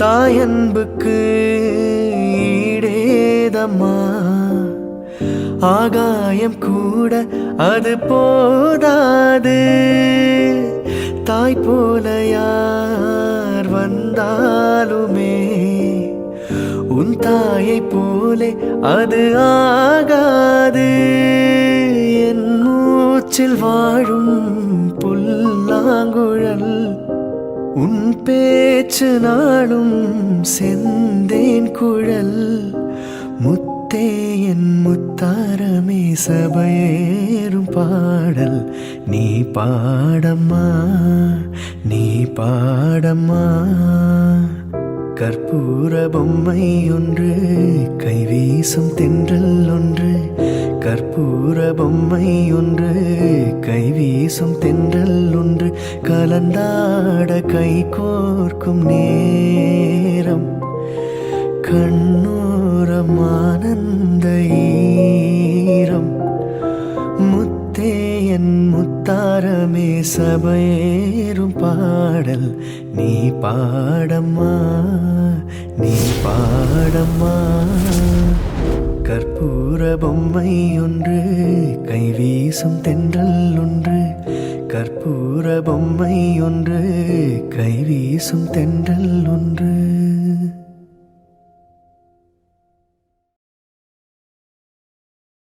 தாயன்புக்கு ஈடேதம்மா, ஆகாயம் கூட அது போதாது. தாய் போல யார் வந்தாலுமே உன் தாயை போலே அது ஆகாது. என் மூச்சில் வாழும் புல்லாங்குழல் உன் பேச்சு நாளும் செந்தேன் குழல். முத்தே என் முத்தாரமே சபையேறும் பாடல் நீ பாடம்மா, நீ பாடம்மா. கற்பூர பொம்மை ஒன்று கைவீசும் தென்றல் ஒன்று, கற்பூர பொம்மை ஒன்று கைவீசும் தென்றல் ஒன்று, கலந்தாட கை கோர்க்கும் நேரம் கண்ணோரம் ஆனந்த ஈரம். முத்தே என் முத்தாரமே சபையேறும் பாடல் நீ பாடம்மா, நீ பாடம்மா. கற்பூர பொம்மை ஒன்று கைவீசும் தென்றல் ஒன்று, கற்பூர பொம்மை ஒன்று கைவீசும் தென்றல் ஒன்று.